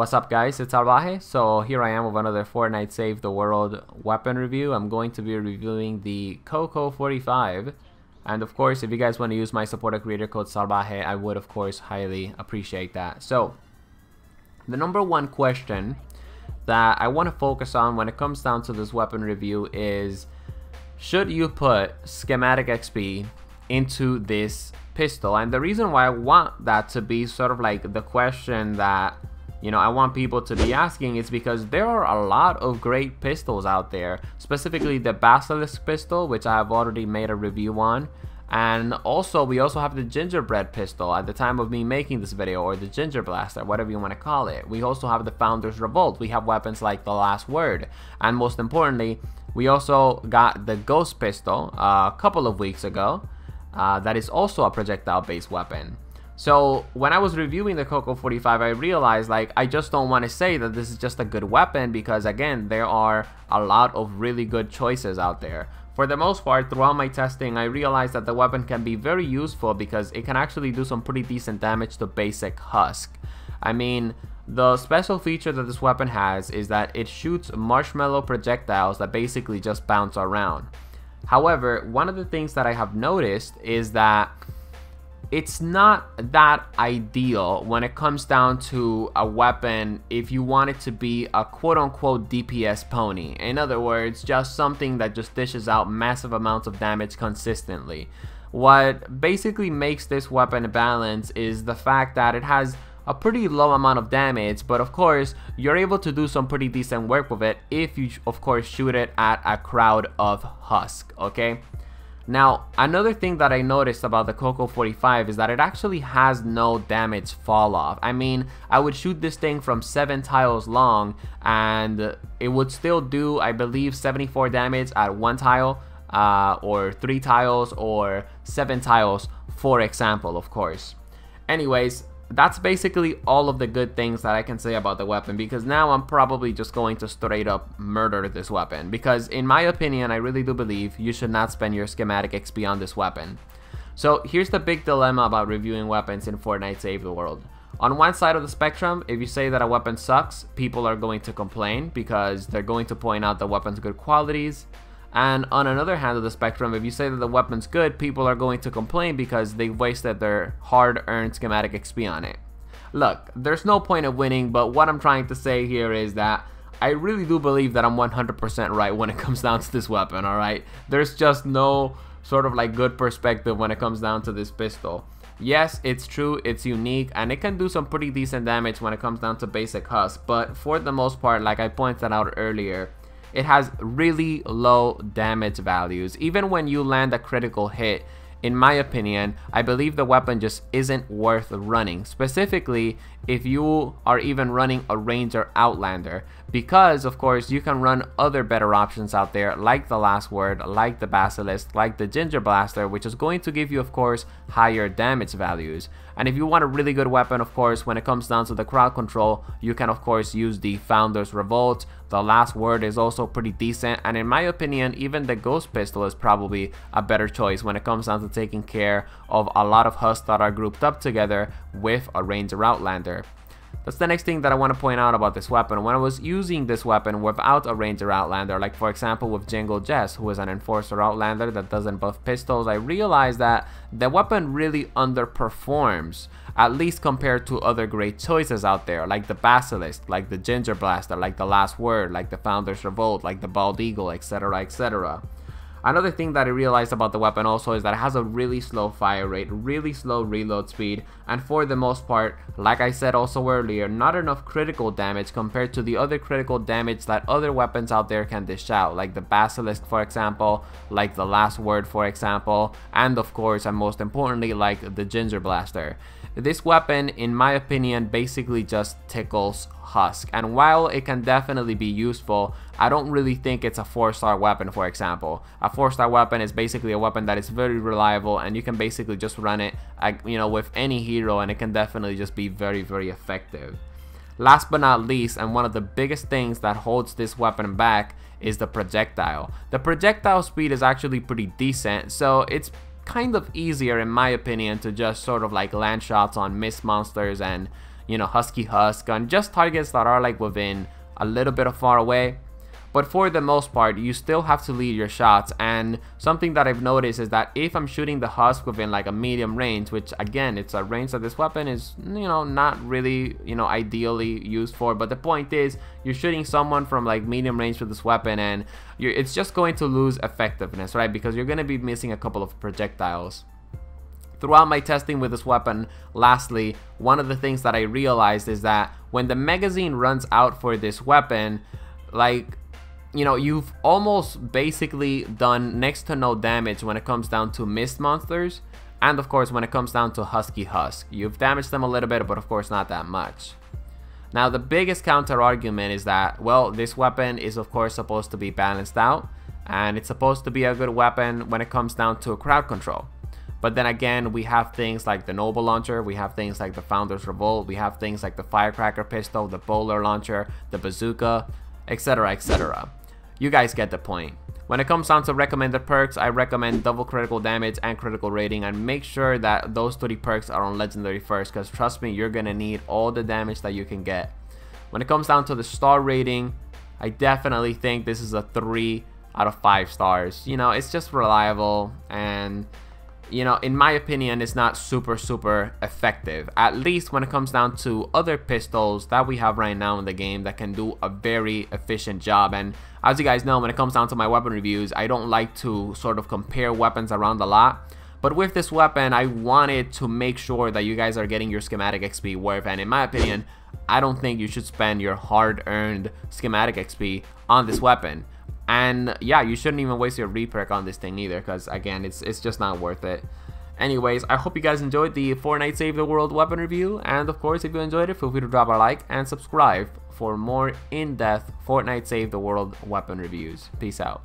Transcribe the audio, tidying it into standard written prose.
What's up guys, it's Salvaje. So here I am with another Fortnite Save the World weapon review. I'm going to be reviewing the Coco 45. And of course, if you guys want to use my supporter creator code Salvaje, I would of course highly appreciate that. So the number one question that I want to focus on when it comes down to this weapon review is, should you put schematic XP into this pistol? And the reason why I want that to be sort of like the question that I want people to be asking is because there are a lot of great pistols out there, specifically the Basilisk pistol, which I have already made a review on. And also, we also have the gingerbread pistol at the time of me making this video, or the ginger blaster, whatever you want to call it. We also have the Founders Revolt. We have weapons like the Last Word. And most importantly, we also got the Ghost pistol a couple of weeks ago. That is also a projectile-based weapon. So when I was reviewing the Coco 45, I realized I just don't want to say that this is just a good weapon, because again, there are a lot of really good choices out there. For the most part, throughout my testing, I realized that the weapon can be very useful because it can actually do some pretty decent damage to basic husk. I mean, the special feature that this weapon has is that it shoots marshmallow projectiles that basically just bounce around. However, one of the things that I have noticed is that it's not that ideal when it comes down to a weapon if you want it to be a quote-unquote DPS pony. In other words, just something that just dishes out massive amounts of damage consistently. What basically makes this weapon balanced is the fact that it has a pretty low amount of damage, but of course you're able to do some pretty decent work with it if you of course shoot it at a crowd of husk, okay? Now, another thing that I noticed about the Coco 45 is that it actually has no damage fall off. I mean, I would shoot this thing from 7 tiles long and it would still do, I believe, 74 damage at 1 tile, or 3 tiles, or 7 tiles, for example, of course. Anyways, that's basically all of the good things that I can say about the weapon, because now I'm probably just going to straight up murder this weapon, because in my opinion, I really do believe you should not spend your schematic XP on this weapon. So here's the big dilemma about reviewing weapons in Fortnite Save the World. On one side of the spectrum, if you say that a weapon sucks, people are going to complain because they're going to point out the weapon's good qualities. And on another hand of the spectrum, if you say that the weapon's good, people are going to complain because they've wasted their hard-earned schematic XP on it. Look, there's no point of winning, but what I'm trying to say here is that I really do believe that I'm 100% right when it comes down to this weapon, alright? There's just no sort of good perspective when it comes down to this pistol. Yes, it's true, it's unique, and it can do some pretty decent damage when it comes down to basic husk, but for the most part, like I pointed out earlier, it has really low damage values. Even when you land a critical hit, in my opinion, I believe the weapon just isn't worth running. Specifically, if you are even running a Ranger Outlander. Because, of course, you can run other better options out there, like the Last Word, like the Basilisk, like the Ginger Blaster, which is going to give you, of course, higher damage values. And if you want a really good weapon, of course, when it comes down to the crowd control, you can, of course, use the Founders Revolt. The Last Word is also pretty decent, and in my opinion, even the Ghost pistol is probably a better choice when it comes down to taking care of a lot of husks that are grouped up together with a Ranger Outlander. That's the next thing that I want to point out about this weapon. When I was using this weapon without a Ranger Outlander, like for example with Jingle Jess, who is an Enforcer Outlander that doesn't buff pistols, I realized that the weapon really underperforms, at least compared to other great choices out there, like the Basilisk, like the Ginger Blaster, like the Last Word, like the Founders Revolt, like the Bald Eagle, etc, etc. Another thing that I realized about the weapon also is that it has a really slow fire rate, really slow reload speed, and for the most part, like I said also earlier, not enough critical damage compared to the other critical damage that other weapons out there can dish out, like the Basilisk for example, like the Last Word for example, and of course and most importantly like the Ginger Blaster. This weapon, in my opinion, basically just tickles husk, and while it can definitely be useful, I don't really think it's a 4-star weapon. For example, a 4-star weapon is basically a weapon that is very reliable and you can basically just run it with any hero, and it can definitely just be very, very effective. Last but not least, and one of the biggest things that holds this weapon back, is the projectile. The projectile speed is actually pretty decent, so it's kind of easier in my opinion to just sort of land shots on mist monsters and you know, Husky Husk gun, just targets that are like within a little bit of far away. But for the most part, you still have to lead your shots, and something that I've noticed is that if I'm shooting the Husk within like a medium range, which again, it's a range that this weapon is, you know, not really, you know, ideally used for, but the point is, you're shooting someone from like medium range with this weapon, and it's just going to lose effectiveness, right? Because you're going to be missing a couple of projectiles. Throughout my testing with this weapon, lastly, one of the things that I realized is that when the magazine runs out for this weapon, like, you know, you've almost basically done next to no damage when it comes down to mist monsters, and of course when it comes down to Husky Husk. You've damaged them a little bit, but of course not that much. Now the biggest counter argument is that, well, this weapon is of course supposed to be balanced out, and it's supposed to be a good weapon when it comes down to crowd control. But then again, we have things like the Noble Launcher, we have things like the Founders Revolt, we have things like the Firecracker Pistol, the Bowler Launcher, the Bazooka, etc, etc. You guys get the point. When it comes down to recommended perks, I recommend double critical damage and critical rating, and make sure that those 3 perks are on legendary first, because trust me, you're gonna need all the damage that you can get. When it comes down to the star rating, I definitely think this is a 3 out of 5 stars. You know, it's just reliable, and you know, in my opinion, it's not super effective, at least when it comes down to other pistols that we have right now in the game that can do a very efficient job. And as you guys know, when it comes down to my weapon reviews, I don't like to sort of compare weapons around a lot, but with this weapon, I wanted to make sure that you guys are getting your schematic XP worth, and in my opinion, I don't think you should spend your hard-earned schematic XP on this weapon. And yeah, you shouldn't even waste your reperk on this thing either, because again, it's just not worth it. Anyways, I hope you guys enjoyed the Fortnite Save the World weapon review, and of course, if you enjoyed it, feel free to drop a like and subscribe for more in-depth Fortnite Save the World weapon reviews. Peace out.